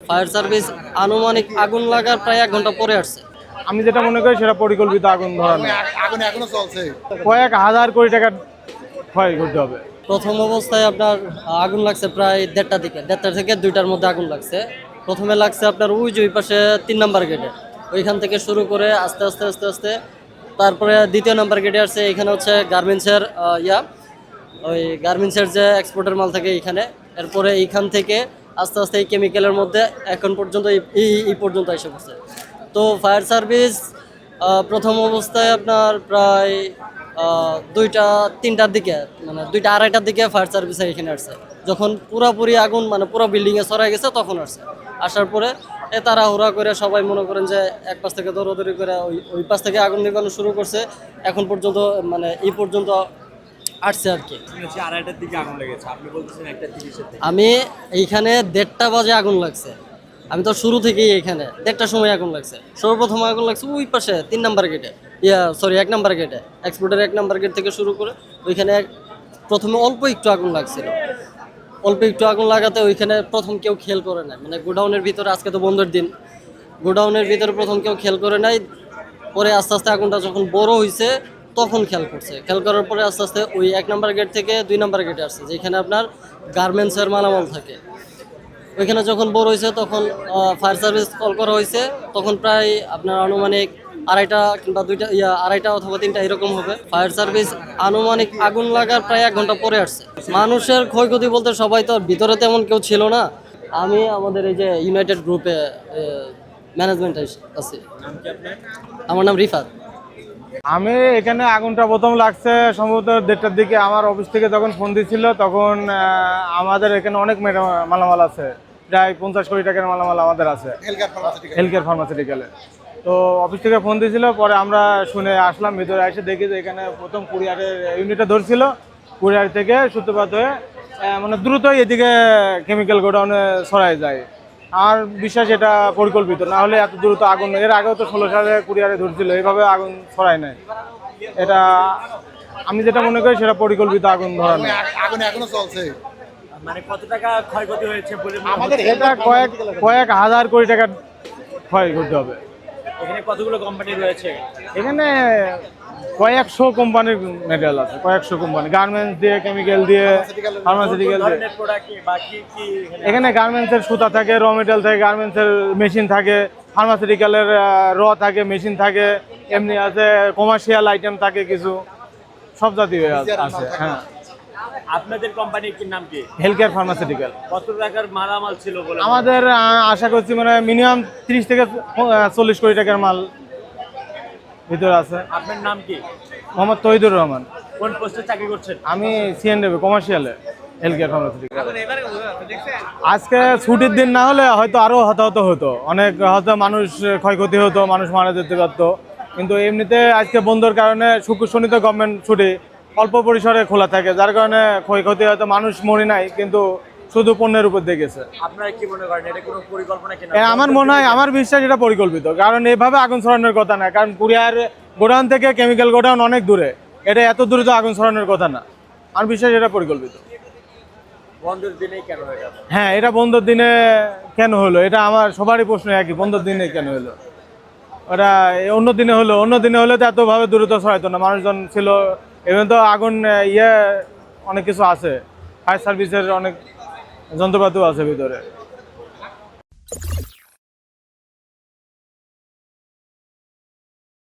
Fire service আনুমানিক আগুন লাগার প্রায় 1 ঘন্টা পরে আসছে। আমি যেটা মনে করি সেটা পরিকল্পিত আগুন ধরানো। আগুন এখনো চলছে। কয়েক হাজার কোটি টাকা ক্ষয় করতে হবে। প্রথম অবস্থায় আপনার আগুন লাগছে প্রায় 1:30টার দিকে, 1:30 থেকে 2টার মধ্যে আগুন লাগছে। প্রথমে লাগছে আপনার ওই যে ওই পাশে 3 নাম্বার গেটে, ওইখান থেকে শুরু করে আস্তে আস্তে আস্তে আস্তে তারপরে 2য় নাম্বার গেটে আসছে। এখানে হচ্ছে গার্মেন্টসের ওই গার্মেন্টসের যে এক্সপোর্টের মাল থাকে এইখানে। এরপরে এইখান থেকে আস্তে আস্তে এই কেমিক্যালের মধ্যে এখন পর্যন্ত এই পর্যন্ত এসে পড়ছে। তো ফায়ার সার্ভিস প্রথম অবস্থায় আপনার প্রায় 2টা 3টার দিকে, মানে 2টা 2:30টার দিকে ফায়ার সার্ভিস এখানে আসছে। যখন পুরোপুরি আগুন মানে পুরো বিল্ডিংয়ে ছড়াই গেছে তখন আসছে। আসার পরে তাড়াহুড়া করে সবাই মনে করেন যে এক পাশ থেকে দৌড়াদৌড়ি করে ওই পাশ থেকে আগুন নিভানো শুরু করছে। এখন পর্যন্ত মানে এই পর্যন্ত আসছে আর কি। 2:30টার দিকে আগুন লেগেছে, আপনি বলতেছেন 1:30 থেকে। আমি এইখানে 1:30টা বাজে আগুন লাগছে। আমি তো শুরু থেকেই এখানে 1:30টার সময় আগুন লাগছে। সর্বপ্রথম আগুন লাগছে ওই পাশে 3 নাম্বার গেটে, 1 নাম্বার গেটে, এক্সপোর্টের 1 নাম্বার গেট থেকে শুরু করে ওইখানে প্রথমে অল্প একটু আগুন লাগছিল। অল্প একটু আগুন লাগাতে ওইখানে প্রথম কেউ খেয়াল করে নাই, মানে গোডাউনের ভিতরে, আজকে তো বন্ধের দিন, গোডাউনের ভিতরে প্রথম কেউ খেয়াল করে নাই। পরে আস্তে আস্তে আগুনটা যখন বড় হয়েছে তখন খেয়াল করছে। খেয়াল করার পরে আস্তে আস্তে ওই 1 নাম্বার গেট থেকে 2 নাম্বার গেটে আসছে, যেখানে আপনার গার্মেন্টসের মালামাল থাকে। ওইখানে যখন বড় হয়েছে তখন ফায়ার সার্ভিস কল করা হয়েছে। তখন প্রায় আপনার আনুমানিক 2:30 কিংবা 2:30 অথবা 3টা এরকম হবে। ফায়ার সার্ভিস আনুমানিক আগুন লাগার প্রায় 1 ঘন্টা পরে আসছে। মানুষের ক্ষয়ক্ষতি বলতে সবাই তো ভিতরে তেমন কেউ ছিল না। আমি আমাদের এই যে ইউনাইটেড গ্রুপে ম্যানেজমেন্ট আছি। আমার নাম রিফাত। আমি এখানে আগুনটা প্রথম লাগছে সম্ভবত 1:30টার দিকে। আমার অফিস থেকে যখন ফোন দিয়েছিল তখন আমাদের এখানে অনেক মালামাল আছে, প্রায় 50 কোটি টাকার মালামাল আমাদের আছে হেলথকেয়ার ফার্মাসিউটিক্যালে। তো অফিস থেকে ফোন দিয়েছিল, পরে আমরা শুনে আসলাম, ভিতরে এসে দেখি যে এখানে প্রথম কুরিয়ারের ইউনিটটা ধরছিল। কুরিয়ার থেকে সূত্রপাত হয়ে মানে দ্রুতই এদিকে কেমিক্যাল গোডাউনে ছড়ায় যায়। আর বিশ্বাস এটা পরিকল্পিত, না হলে এত দ্রুত আগুন, এর আগেও তো 16 সালে কুরিয়ারে ধরছিল, এইভাবে আগুন ছড়ায় নাই। এটা আমি যেটা মনে করি সেটা পরিকল্পিত আগুন ধরানো। আগুন এখনো চলছে। মানে কত টাকা ক্ষয়ক্ষতি হয়েছে বলে আমাদের এটা কয়েক হাজার কোটি টাকা ক্ষয় করতে হবে। এখানে কতগুলো কোম্পানি রয়েছে? এখানে কয়েকশো কোম্পানির মেটেরিয়াল আছে, কয়েকশো কোম্পানি, গার্মেন্টস দিয়ে, কেমিক্যাল দিয়ে, ফার্মাসিউটিক্যাল দিয়ে। ধরনের প্রোডাক্ট বা কি কি এখানে গার্মেন্টসের সুতা থাকে, র মেটেরিয়াল থাকে, গার্মেন্টসের মেশিন থাকে, ফার্মাসিউটিক্যালের র থাকে, মেশিন থাকে, এমনি আছে কমার্শিয়াল আইটেম থাকে, কিছু সব জাতীয় আছে। হ্যাঁ, আপনাদের কোম্পানির কি নাম কি? Healthcare pharmaceutical. কত টাকার মালামাল ছিল বলে আমাদের আশা করছি মানে মিনিমাম 30 থেকে 40 কোটি টাকার মাল ভিতরে আছে। আপনার নাম কি? মোহাম্মদ তহিদুর রহমান। কোন পোস্টে চাকরি করছেন? আমি সিএনডি কমার্শিয়ালে হেলথকেয়ার ফার্মাসিউটিক্যাল। আজকে ছুটির দিন না হলে হয়তো আরো হতাহত হতো, অনেক হয়তো মানুষ ক্ষয়ক্ষতি হতো, মানুষ মারা যেতে পারতো। কিন্তু এমনিতে আজকে বন্ধের কারণে শুক্র শনি তো গভর্নমেন্ট ছুটি, অল্প পরিসরে খোলা থাকে, যার কারণে ক্ষয়ক্ষতি হয়তো মানুষ মরে নাই, কিন্তু শুধু পণ্যের উপর দিয়ে গেছে। আপনারা কি মনে করেন এটা কোনো পরিকল্পনা কিনা? আমার মনে হয়, আমার বিশ্বাস এটা পরিকল্পিত, কারণ এভাবে আগুন ছড়ানোর কথা না। কারণ কুরিয়ার গোডাউন থেকে কেমিক্যাল গোডাউন অনেক দূরে, এটা এত দূরে তো আগুন ছড়ানোর কথা না। আমার বিশ্বাস এটা পরিকল্পিত। বন্ধের দিনেই কেন হয়ে গেল? হ্যাঁ, এটা বন্ধের দিনে কেন হলো, এটা আমার সবারই প্রশ্ন একই, বন্ধের দিনে কেন হলো। ওটা অন্য দিনে হলে তো এতভাবে দ্রুত ছড়াইতো না, মানুষজন ছিল। এমনি তো আগুন অনেক কিছু আছে, ফায়ার সার্ভিসের অনেক যন্ত্রপাতিও আছে ভিতরে।